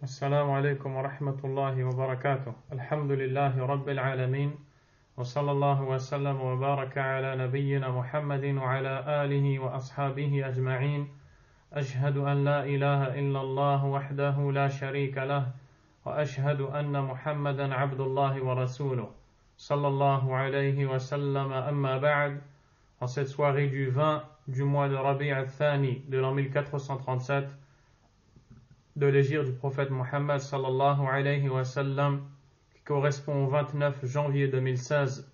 السلام عليكم ورحمة الله وبركاته. الحمد لله رب العالمين وصلى الله وسلم وبارك على نبينا محمد وعلى آله وأصحابه أجمعين. أشهد أن لا إله إلا الله وحده لا شريك له وأشهد أن محمدا عبد الله ورسوله صلى الله عليه وسلم. أما بعد. En cette soirée du 20 du mois de Rabi' al-Thani de l'an 1437 de l'hégire du prophète Mohammed sallallahu alayhi wa sallam, qui correspond au 29 janvier 2016,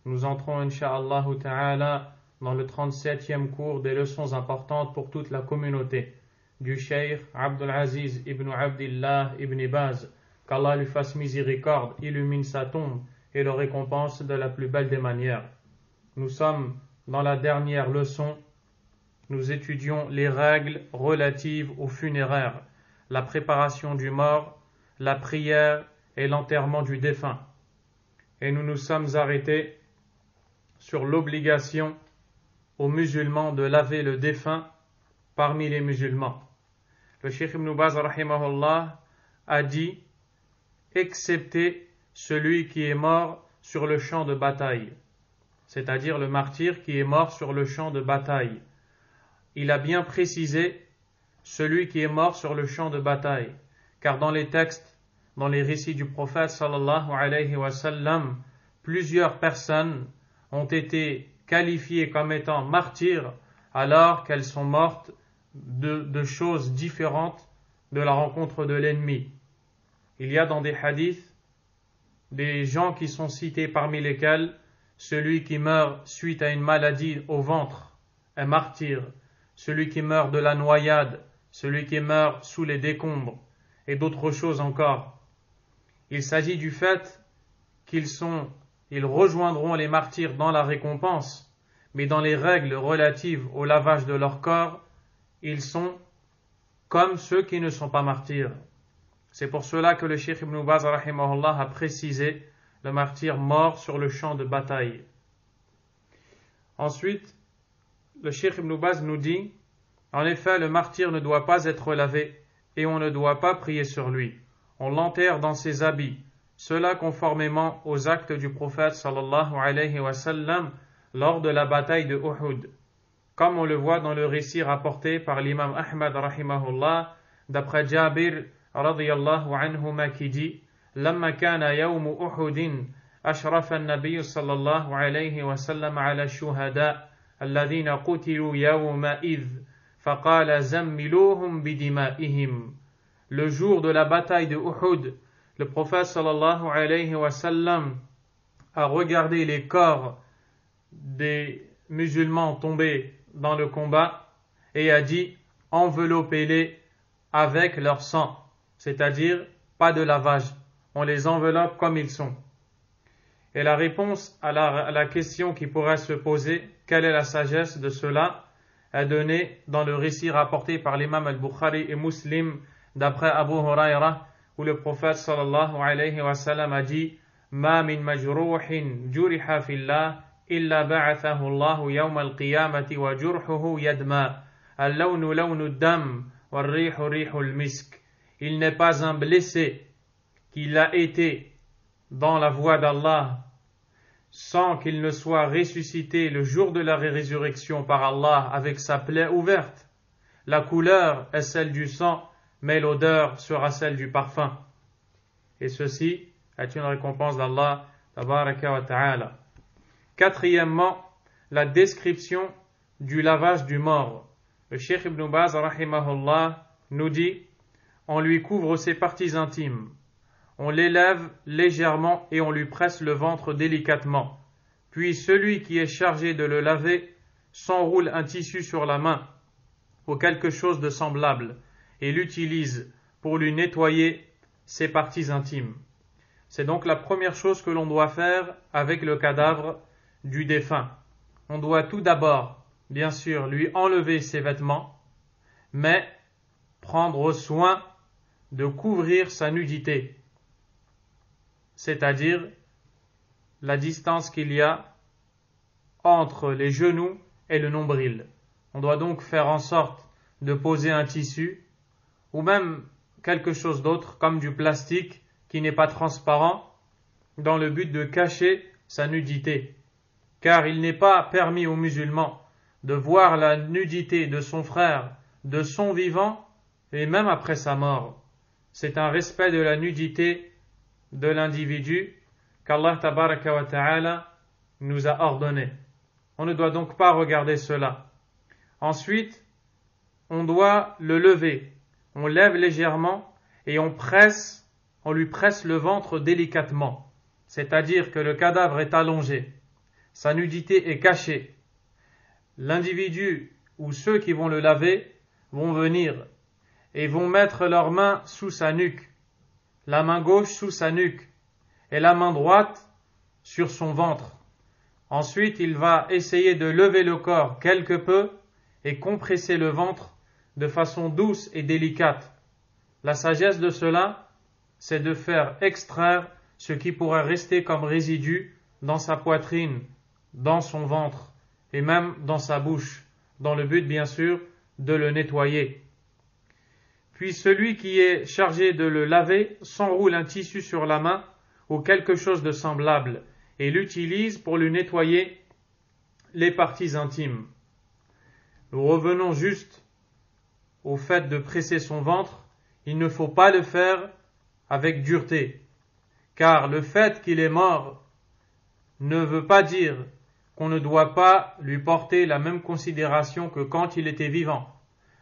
nous entrons incha'Allah ta'ala dans le 37e cours des leçons importantes pour toute la communauté du Cheikh Abdul Aziz ibn Abdillah ibn Baz, qu'Allah lui fasse miséricorde, illumine sa tombe et le récompense de la plus belle des manières. Nous sommes dans la dernière leçon. Nous étudions les règles relatives aux funéraires, la préparation du mort, la prière et l'enterrement du défunt. Et nous nous sommes arrêtés sur l'obligation aux musulmans de laver le défunt parmi les musulmans. Le Cheikh Ibn Baz rahimahullah a dit excepté celui qui est mort sur le champ de bataille, c'est-à-dire le martyr qui est mort sur le champ de bataille. Il a bien précisé celui qui est mort sur le champ de bataille, car dans les textes, dans les récits du prophète sallallahu alayhi wa sallam, plusieurs personnes ont été qualifiées comme étant martyrs alors qu'elles sont mortes de choses différentes de la rencontre de l'ennemi. Il y a dans des hadiths des gens qui sont cités parmi lesquels celui qui meurt suite à une maladie au ventre est martyr, celui qui meurt de la noyade, celui qui meurt sous les décombres et d'autres choses encore. Il s'agit du fait ils rejoindront les martyrs dans la récompense, mais dans les règles relatives au lavage de leur corps, ils sont comme ceux qui ne sont pas martyrs. C'est pour cela que le Cheikh Ibn Baz rahimahullah a précisé le martyr mort sur le champ de bataille. Ensuite, le Cheikh Ibn Baz nous dit: en effet, le martyr ne doit pas être lavé et on ne doit pas prier sur lui. On l'enterre dans ses habits, cela conformément aux actes du prophète sallallahu alayhi wa sallam lors de la bataille de Uhud, comme on le voit dans le récit rapporté par l'imam Ahmad rahimahullah d'après Jabir radiyallahu anhuma qui dit: لما كان يوم أحد أشرف النبي صلى الله عليه وسلم على الشهداء الذين قتلوا يومئذ فقال زملوهم بدمائهم. Le jour de la bataille de Uhud, le prophète sallallahu alayhi wa sallam a regardé les corps des musulmans tombés dans le combat et a dit: enveloppez-les avec leur sang, c'est-à-dire pas de lavage, on les enveloppe comme ils sont. Et la réponse à la question qui pourrait se poser, quelle est la sagesse de cela, est donnée dans le récit rapporté par l'imam al-Bukhari et Muslim d'après Abu Huraira, où le prophète sallallahu alayhi wa sallam a dit: ma min majruhin juriha fillah illa ba'athahu Allahu yawm al-qiyamati wa jurhuhu yadma al-lawnu lawnu ad-dam wa ar-rihu rihu al-misk. Il n'est pas un blessé qu'il a été dans la voie d'Allah sans qu'il ne soit ressuscité le jour de la résurrection par Allah avec sa plaie ouverte. La couleur est celle du sang, mais l'odeur sera celle du parfum. Et ceci est une récompense d'Allah tabaraka wa ta'ala. Quatrièmement, la description du lavage du mort. Le Cheikh Ibn Baz rahimahullah nous dit: on lui couvre ses parties intimes, on l'élève légèrement et on lui presse le ventre délicatement. Puis celui qui est chargé de le laver s'enroule un tissu sur la main ou quelque chose de semblable et l'utilise pour lui nettoyer ses parties intimes. C'est donc la première chose que l'on doit faire avec le cadavre du défunt. On doit tout d'abord, bien sûr, lui enlever ses vêtements, mais prendre soin de couvrir sa nudité, c'est-à-dire la distance qu'il y a entre les genoux et le nombril. On doit donc faire en sorte de poser un tissu ou même quelque chose d'autre comme du plastique qui n'est pas transparent dans le but de cacher sa nudité. Car il n'est pas permis aux musulmans de voir la nudité de son frère, de son vivant et même après sa mort. C'est un respect de la nudité de l'individu qu'Allah tabaraka wa ta'ala nous a ordonné. On ne doit donc pas regarder cela. Ensuite, on doit le lever. On lève légèrement et on lui presse le ventre délicatement. C'est-à-dire que le cadavre est allongé. Sa nudité est cachée. L'individu ou ceux qui vont le laver vont venir et vont mettre leurs mains sous sa nuque, la main gauche sous sa nuque et la main droite sur son ventre. Ensuite, il va essayer de lever le corps quelque peu et compresser le ventre de façon douce et délicate. La sagesse de cela, c'est de faire extraire ce qui pourrait rester comme résidu dans sa poitrine, dans son ventre et même dans sa bouche, dans le but bien sûr de le nettoyer. Puis celui qui est chargé de le laver s'enroule un tissu sur la main ou quelque chose de semblable et l'utilise pour lui nettoyer les parties intimes. Nous revenons juste au fait de presser son ventre. Il ne faut pas le faire avec dureté, car le fait qu'il est mort ne veut pas dire qu'on ne doit pas lui porter la même considération que quand il était vivant.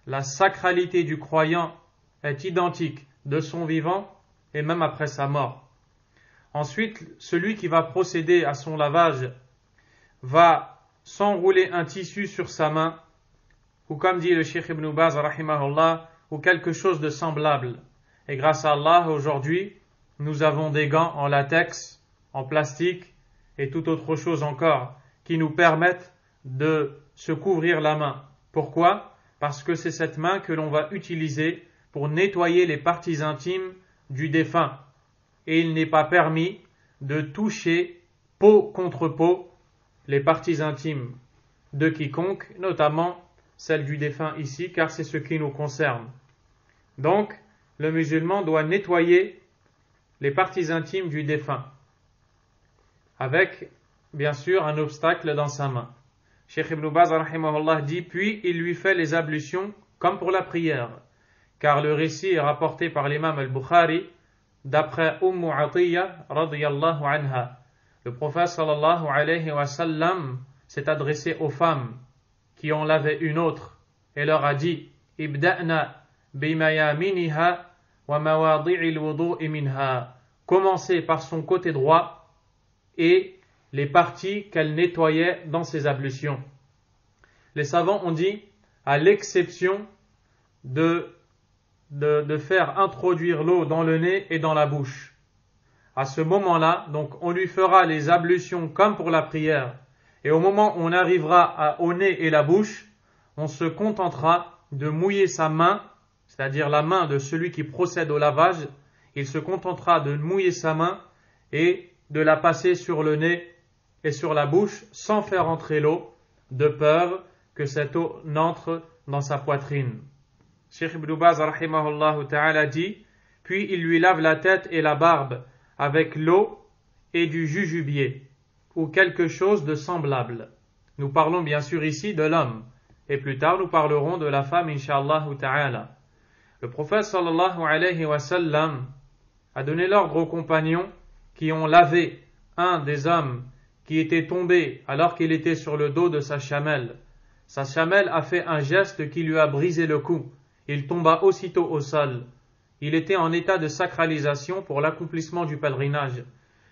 La sacralité du croyant est identique de son vivant et même après sa mort. Ensuite, celui qui va procéder à son lavage va s'enrouler un tissu sur sa main, ou comme dit le Cheikh Ibn Baz rahimahullah, ou quelque chose de semblable. Et grâce à Allah, aujourd'hui, nous avons des gants en latex, en plastique et toute autre chose encore qui nous permettent de se couvrir la main. Pourquoi ? Parce que c'est cette main que l'on va utiliser pour nettoyer les parties intimes du défunt. Et il n'est pas permis de toucher peau contre peau les parties intimes de quiconque, notamment celle du défunt ici, car c'est ce qui nous concerne. Donc, le musulman doit nettoyer les parties intimes du défunt, avec, bien sûr, un obstacle dans sa main. Cheikh Ibn Baz rahimahullah dit, puis il lui fait les ablutions comme pour la prière, car le récit est rapporté par l'imam al-Bukhari d'après Atiyya radiyallahu anha. Le prophète sallallahu alayhi wa sallam s'est adressé aux femmes qui ont lavé une autre et leur a dit, ibda'na bimayaminiha wa mawadi'il wudu'i minha. Commencez par son côté droit et les parties qu'elle nettoyait dans ses ablutions. Les savants ont dit, à l'exception de faire introduire l'eau dans le nez et dans la bouche. À ce moment-là, donc, on lui fera les ablutions comme pour la prière. Et au moment où on arrivera au nez et la bouche, on se contentera de mouiller sa main, c'est-à-dire la main de celui qui procède au lavage. Il se contentera de mouiller sa main et de la passer sur le nez et sur la bouche sans faire entrer l'eau, de peur que cette eau n'entre dans sa poitrine. Cheikh Ibn Baz rahimahullah ta'ala dit, puis il lui lave la tête et la barbe avec l'eau et du jujubier ou quelque chose de semblable. Nous parlons bien sûr ici de l'homme et plus tard nous parlerons de la femme inshallah ta'ala. Le prophète sallallahu alayhi wa sallam a donné l'ordre aux compagnons qui ont lavé un des hommes qui était tombé alors qu'il était sur le dos de sa chamelle. Sa chamelle a fait un geste qui lui a brisé le cou. Il tomba aussitôt au sol. Il était en état de sacralisation pour l'accomplissement du pèlerinage.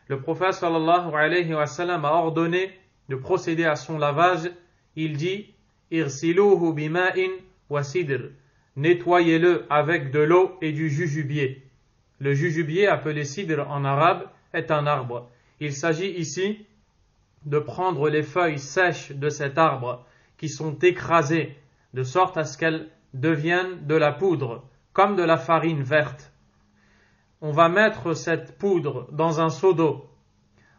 Le prophète sallallahu alayhi wa sallam a ordonné de procéder à son lavage. Il dit, irsiluhu bima'in wa sidr. Nettoyez-le avec de l'eau et du jujubier. Le jujubier, appelé sidr en arabe, est un arbre. Il s'agit ici de prendre les feuilles sèches de cet arbre qui sont écrasées de sorte à ce qu'elles deviennent de la poudre, comme de la farine verte. On va mettre cette poudre dans un seau d'eau.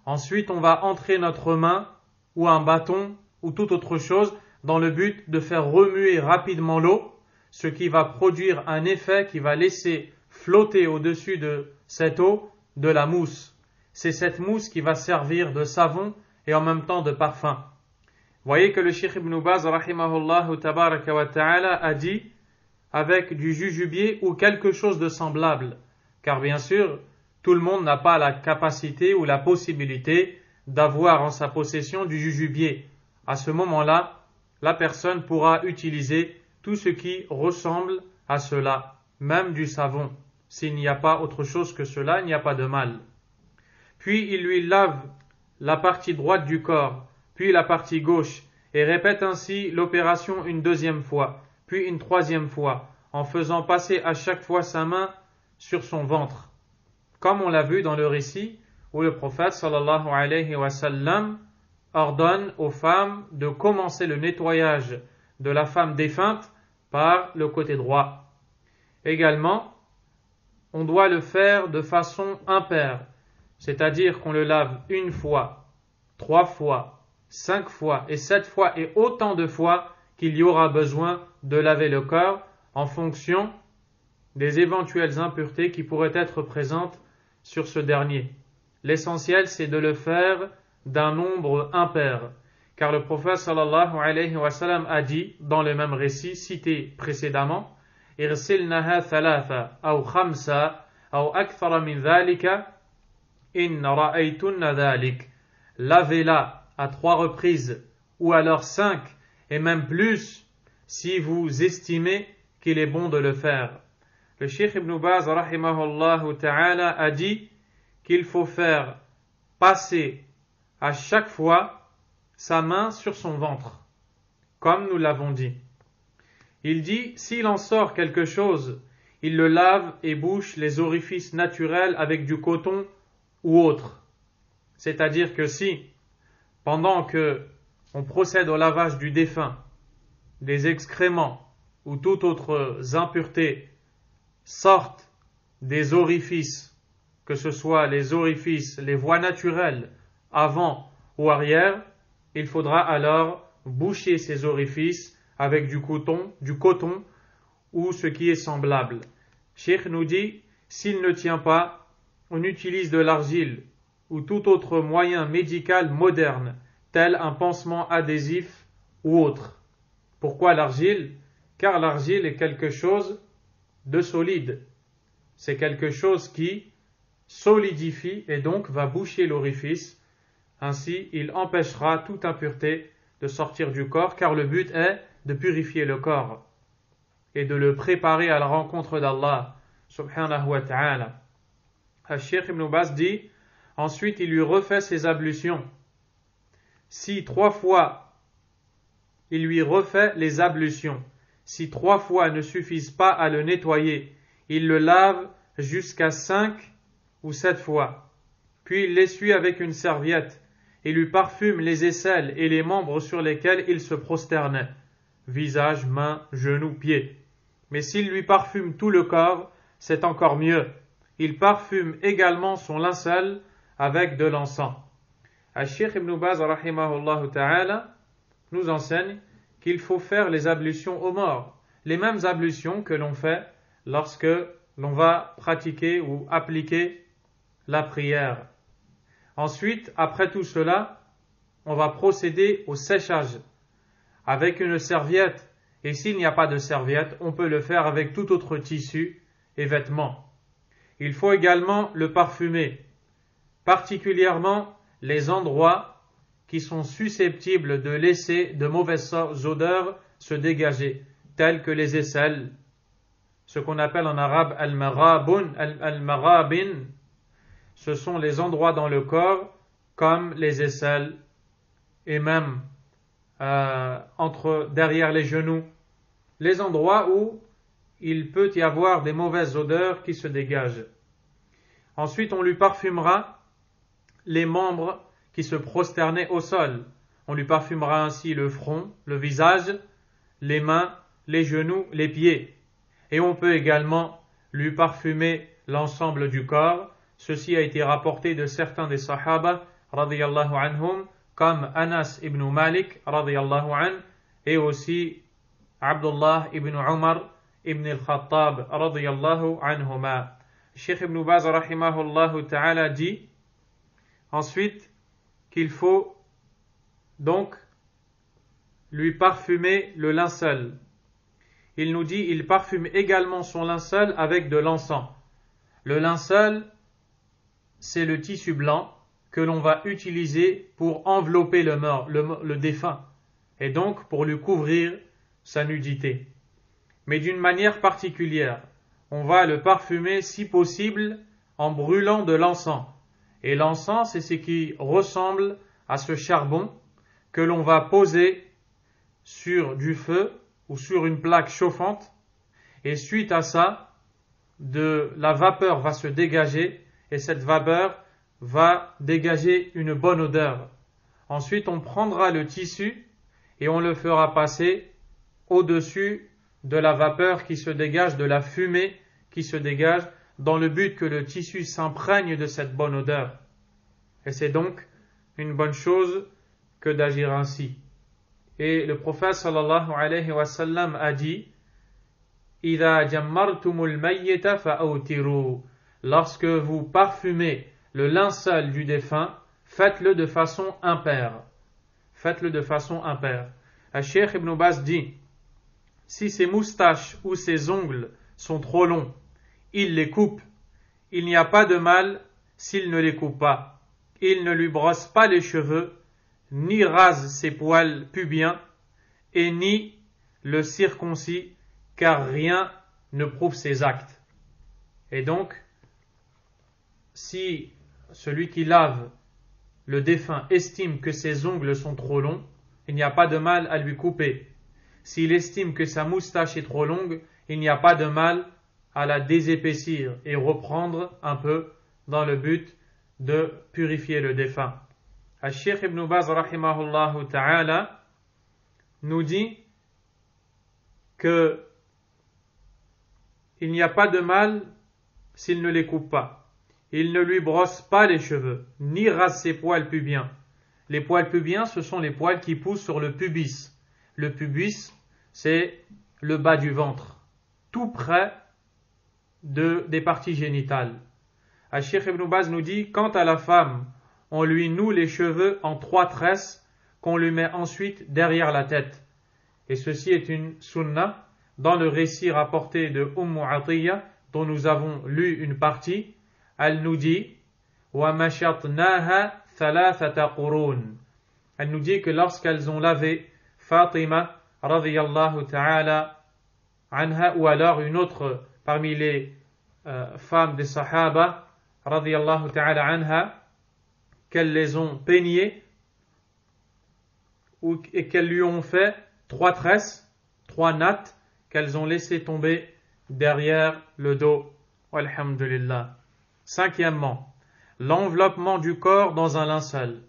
Ensuite, on va entrer notre main ou un bâton ou toute autre chose dans le but de faire remuer rapidement l'eau, ce qui va produire un effet qui va laisser flotter au-dessus de cette eau de la mousse. C'est cette mousse qui va servir de savon et en même temps de parfum. Voyez que le Cheikh Ibn Baz, rahimahullah tabaraka wa ta'ala, a dit avec du jujubier ou quelque chose de semblable. Car bien sûr, tout le monde n'a pas la capacité ou la possibilité d'avoir en sa possession du jujubier. À ce moment-là, la personne pourra utiliser tout ce qui ressemble à cela, même du savon. S'il n'y a pas autre chose que cela, il n'y a pas de mal. Puis il lui lave la partie droite du corps, puis la partie gauche, et répète ainsi l'opération une deuxième fois, puis une troisième fois, en faisant passer à chaque fois sa main sur son ventre. Comme on l'a vu dans le récit où le prophète sallallahu alayhi wa sallam ordonne aux femmes de commencer le nettoyage de la femme défunte par le côté droit. Également, on doit le faire de façon impaire, c'est-à-dire qu'on le lave une fois, 3 fois, 5 fois et 7 fois et autant de fois qu'il y aura besoin de laver le corps en fonction des éventuelles impuretés qui pourraient être présentes sur ce dernier. L'essentiel, c'est de le faire d'un nombre impair, car le prophète sallallahu alayhi wa sallam a dit dans le même récit cité précédemment: Irsilnaha thalatha aw khamsa aw akthara min dhalika in ra'aytunna dhalik. Lavez-la à 3 reprises ou alors 5 et même plus si vous estimez qu'il est bon de le faire. Le Cheikh Ibn Baz rahimahullah ta'ala a dit qu'il faut faire passer à chaque fois sa main sur son ventre, comme nous l'avons dit. Il dit, s'il en sort quelque chose, il le lave et bouche les orifices naturels avec du coton ou autre. C'est-à-dire que si, pendant que on procède au lavage du défunt, des excréments ou toute autre impureté sortent des orifices, que ce soit les orifices, les voies naturelles, avant ou arrière, il faudra alors boucher ces orifices avec du coton ou ce qui est semblable. Cheikh nous dit, s'il ne tient pas, on utilise de l'argile ou tout autre moyen médical moderne, tel un pansement adhésif ou autre. Pourquoi l'argile? Car l'argile est quelque chose de solide. C'est quelque chose qui solidifie et donc va boucher l'orifice. Ainsi, il empêchera toute impureté de sortir du corps, car le but est de purifier le corps et de le préparer à la rencontre d'Allah subhanahu wa ta'ala. Cheikh Ibn Baz dit, ensuite il lui refait ses ablutions. Si 3 fois il lui refait les ablutions, si 3 fois ne suffisent pas à le nettoyer, il le lave jusqu'à 5 ou 7 fois. Puis il l'essuie avec une serviette et lui parfume les aisselles et les membres sur lesquels il se prosternait, visage, mains, genoux, pieds. Mais s'il lui parfume tout le corps, c'est encore mieux. Il parfume également son linceul avec de l'encens. Cheikh Ibn Baz rahimahullah ta'ala nous enseigne qu'il faut faire les ablutions aux morts, les mêmes ablutions que l'on fait lorsque l'on va pratiquer ou appliquer la prière. Ensuite, après tout cela, on va procéder au séchage avec une serviette, et s'il n'y a pas de serviette, on peut le faire avec tout autre tissu et vêtements. Il faut également le parfumer, particulièrement les endroits qui sont susceptibles de laisser de mauvaises odeurs se dégager, tels que les aisselles, ce qu'on appelle en arabe al-maghabin, ce sont les endroits dans le corps comme les aisselles et même derrière les genoux, les endroits où il peut y avoir des mauvaises odeurs qui se dégagent. Ensuite, on lui parfumera les membres qui se prosternaient au sol. On lui parfumera ainsi le front, le visage, les mains, les genoux, les pieds. Et on peut également lui parfumer l'ensemble du corps. Ceci a été rapporté de certains des Sahaba radiyallahu anhum, comme Anas ibn Malik radiyallahu anhu, et aussi Abdullah ibn Umar ibn al-Khattab radiyallahu anhuma. Cheikh Ibn Baz rahimahullah ta'ala dit ensuite qu'il faut donc lui parfumer le linceul. Il nous dit, il parfume également son linceul avec de l'encens. Le linceul, c'est le tissu blanc que l'on va utiliser pour envelopper le défunt, et donc pour lui couvrir sa nudité. Mais d'une manière particulière, on va le parfumer si possible en brûlant de l'encens. Et l'encens, c'est ce qui ressemble à ce charbon que l'on va poser sur du feu ou sur une plaque chauffante, et suite à ça, de la vapeur va se dégager, et cette vapeur va dégager une bonne odeur. Ensuite, on prendra le tissu et on le fera passer au-dessus de la vapeur qui se dégage, de la fumée qui se dégage, dans le but que le tissu s'imprègne de cette bonne odeur. Et c'est donc une bonne chose que d'agir ainsi. Et le prophète sallallahu alayhi wa sallam a dit إِذَا جَمَّرْتُمُ الْمَيِّتَ فَأَوْتِرُوا. Lorsque vous parfumez le linceul du défunt, faites-le de façon impaire. Faites-le de façon impaire. Cheikh Ibn Baz dit, si ses moustaches ou ses ongles sont trop longs, il les coupe. Il n'y a pas de mal s'il ne les coupe pas. Il ne lui brosse pas les cheveux, ni rase ses poils pubiens, et ni le circoncis, car rien ne prouve ses actes. Et donc, si celui qui lave le défunt estime que ses ongles sont trop longs, il n'y a pas de mal à lui couper. S'il estime que sa moustache est trop longue, il n'y a pas de mal à la désépaissir et reprendre un peu dans le but de purifier le défunt. Cheikh Ibn Baz rahimahullah ta'ala nous dit que il n'y a pas de mal s'il ne les coupe pas. Il ne lui brosse pas les cheveux, ni rase ses poils pubiens. Les poils pubiens, ce sont les poils qui poussent sur le pubis. Le pubis, c'est le bas du ventre, tout près des parties génitales. Cheikh Ibn Baz nous dit, quant à la femme, on lui noue les cheveux en 3 tresses qu'on lui met ensuite derrière la tête. Et ceci est une sunna dans le récit rapporté de Atiyya, dont nous avons lu une partie. Elle nous dit وَمَشَطْنَاهَا ثَلَاثَةَ قُرُونَ. Elle nous dit que lorsqu'elles ont lavé Fatima radiyallahu ta'ala anha, ou alors une autre parmi les femmes des Sahaba radiyallahu ta'ala anha, qu'elles les ont peignées et qu'elles lui ont fait 3 tresses, 3 nattes qu'elles ont laissé tomber derrière le dos. Walhamdulillah. 5e, l'enveloppement du corps dans un linceul.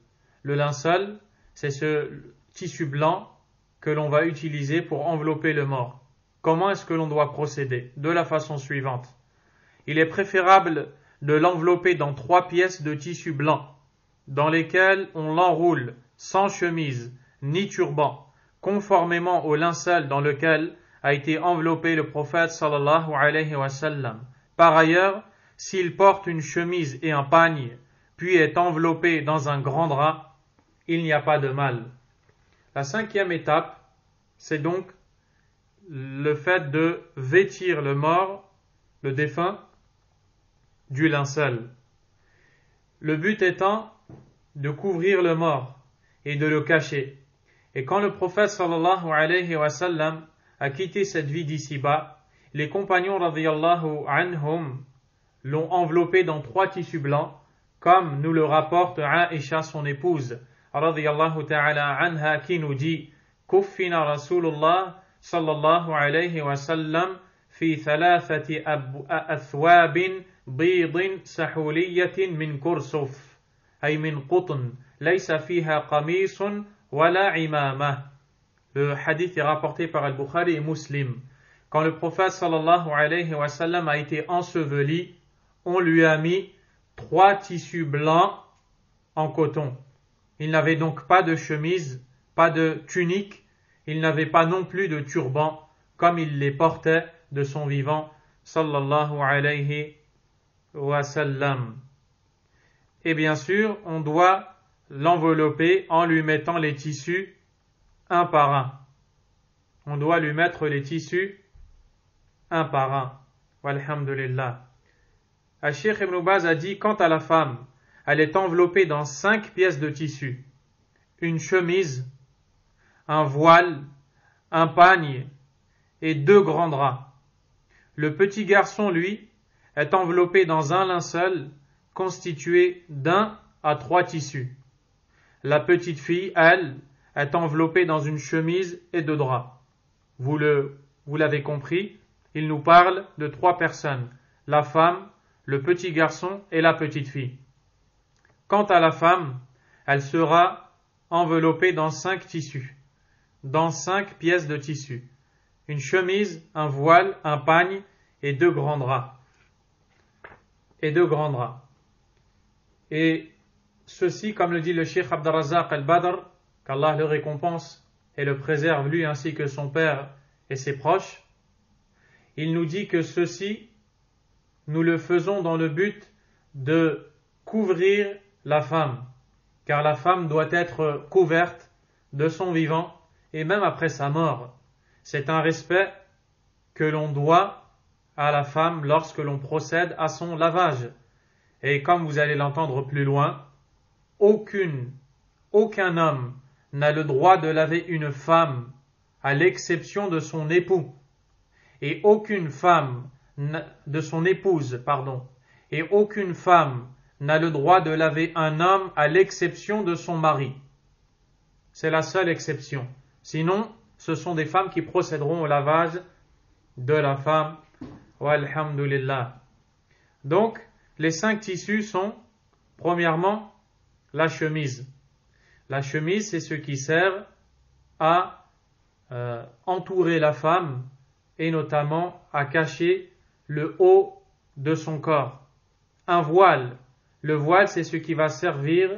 Le linceul, c'est ce tissu blanc que l'on va utiliser pour envelopper le mort. Comment est-ce que l'on doit procéder? De la façon suivante. Il est préférable de l'envelopper dans 3 pièces de tissu blanc, dans lesquelles on l'enroule sans chemise ni turban, conformément au linceul dans lequel a été enveloppé le prophète sallallahu alayhi wa sallam. Par ailleurs, s'il porte une chemise et un pagne, puis est enveloppé dans un grand drap, il n'y a pas de mal. La 5e étape, c'est donc le fait de vêtir le mort, le défunt, du linceul. Le but étant de couvrir le mort et de le cacher. Et quand le prophète sallallahu alayhi wa sallam a quitté cette vie d'ici-bas, les compagnons radiyallahu anhum l'ont enveloppé dans 3 tissus blancs, comme nous le rapporte Aïcha, son épouse, radiyallahu ta'ala anha, qui nous dit Kuffina Rasulullah sallallahu alayhi wa sallam fi 3 athwabin bidin sahuliyatin min kursuf, ay min qutn, laysa fiha qamisun wala imamah. Le hadith est rapporté par Al-Bukhari et Muslim. Quand le prophète sallallahu alayhi wa sallam a été enseveli, on lui a mis 3 tissus blancs en coton. Il n'avait donc pas de chemise, pas de tunique, il n'avait pas non plus de turban, comme il les portait de son vivant, sallallahu alayhi wa sallam. Et bien sûr, on doit l'envelopper en lui mettant les tissus un par un. On doit lui mettre les tissus un par un. Walhamdulillah. Al-Cheikh Ibn Baz a dit, quant à la femme, elle est enveloppée dans 5 pièces de tissu. Une chemise, un voile, un pagne et 2 grands draps. Le petit garçon, lui, est enveloppé dans un linceul constitué d'1 à 3 tissus. La petite fille, elle, est enveloppée dans une chemise et 2 draps. Vous l'avez compris, il nous parle de 3 personnes, la femme, le petit garçon et la petite fille. Quant à la femme, elle sera enveloppée dans 5 tissus, dans 5 pièces de tissu. Une chemise, un voile, un pagne et 2 grands draps. Et ceci, comme le dit le Cheikh Abd-Razzaq al-Badr, qu'Allah le récompense et le préserve lui ainsi que son père et ses proches, il nous dit que ceci, nous le faisons dans le but de couvrir la femme, car la femme doit être couverte de son vivant et même après sa mort. C'est un respect que l'on doit à la femme lorsque l'on procède à son lavage. Et comme vous allez l'entendre plus loin, aucun homme n'a le droit de laver une femme à l'exception de son époux, et aucune femme de son épouse, et aucune femme n'a le droit de laver un homme à l'exception de son mari. C'est la seule exception. Sinon, ce sont des femmes qui procéderont au lavage de la femme. Walhamdulillah. Donc, les 5 tissus sont, premièrement, la chemise. La chemise, c'est ce qui sert à entourer la femme et notamment à cacher le haut de son corps. Un voile. Le voile, c'est ce qui va servir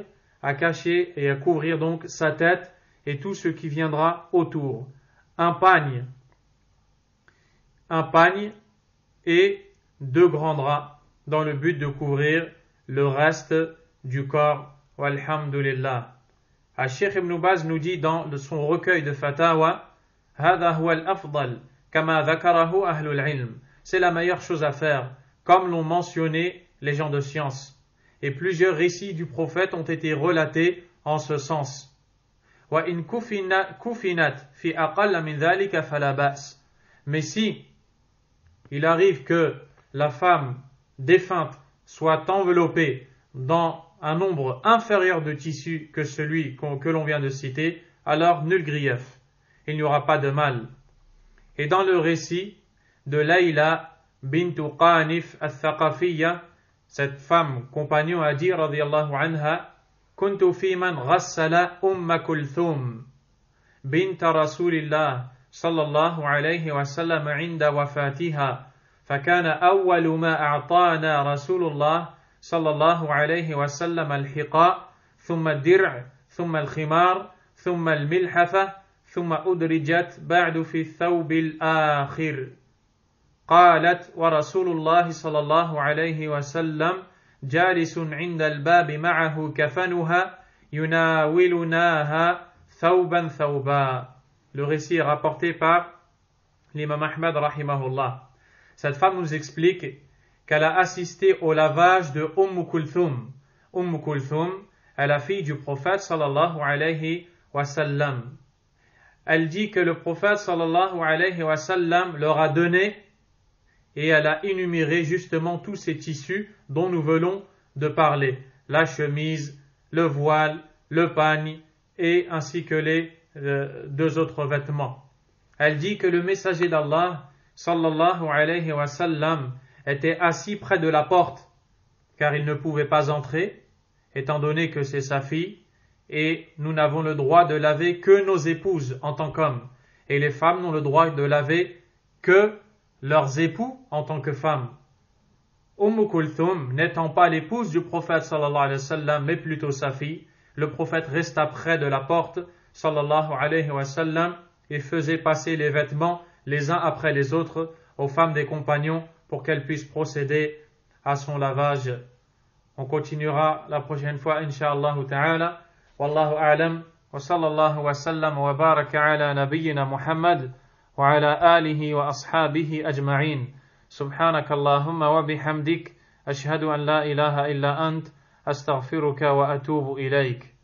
à cacher et à couvrir donc sa tête et tout ce qui viendra autour. Un pagne et 2 grands draps dans le but de couvrir le reste du corps. Walhamdulillah. Al-Cheikh Ibn Baz nous dit dans son recueil de Fatawa, هذا هو الأفضل كما ذكره أهل العلم. C'est la meilleure chose à faire, comme l'ont mentionné les gens de science. Et plusieurs récits du prophète ont été relatés en ce sens. وإن كفنت في أقل من ذلك فلا بأس. Mais si il arrive que la femme défunte soit enveloppée dans un nombre inférieur de tissus que celui que l'on vient de citer, alors nul grief. Il n'y aura pas de mal. Et dans le récit de Layla bint Qanif al-Thaqafiyya, cette femme compagnon a dit radiyallahu anha, كنت في من غسل أم كلثوم بنت رسول الله صلى الله عليه وسلم عند وفاتها فكان أول ما أعطانا رسول الله صلى الله عليه وسلم الحقاء ثم الدرع ثم الخمار ثم الملحفة ثم أدرجت بعد في الثوب الآخر. قالت ورسول الله صلى الله عليه وسلم جالس عند الباب معه كفنها يناولناها ثوبا ثوبا. Le récit est rapporté par l'imam Ahmad rahimahullah. Cette femme nous explique qu'elle a assisté au lavage de Kulthum. Kulthum est la fille du prophète sallallahu alayhi wa sallam. Elle dit que le prophète sallallahu alayhi wa sallam leur a donné et elle a énuméré justement tous ces tissus dont nous venons de parler. La chemise, le voile, le pagne et ainsi que les 2 autres vêtements. Elle dit que le messager d'Allah sallallahu alayhi wa sallam était assis près de la porte car il ne pouvait pas entrer étant donné que c'est sa fille et nous n'avons le droit de laver que nos épouses en tant qu'hommes et les femmes n'ont le droit de laver que leurs époux en tant que femmes. Kulthum n'étant pas l'épouse du prophète sallallahu alayhi wa sallam mais plutôt sa fille, le prophète resta près de la porte sallallahu alayhi wa sallam et faisait passer les vêtements les uns après les autres aux femmes des compagnons pour qu'elles puissent procéder à son lavage. On continuera la prochaine fois, Inch'Allah ta'ala. Wallahu a'lam. Wa sallallahu wa sallam wa baraka ala nabiyyina Muhammad wa ala alihi wa ashabihi ajma'in. Subhanaka Allahumma wa bihamdik. Ashhadu an la ilaha illa ant. Astaghfiruka wa atubu ilayk.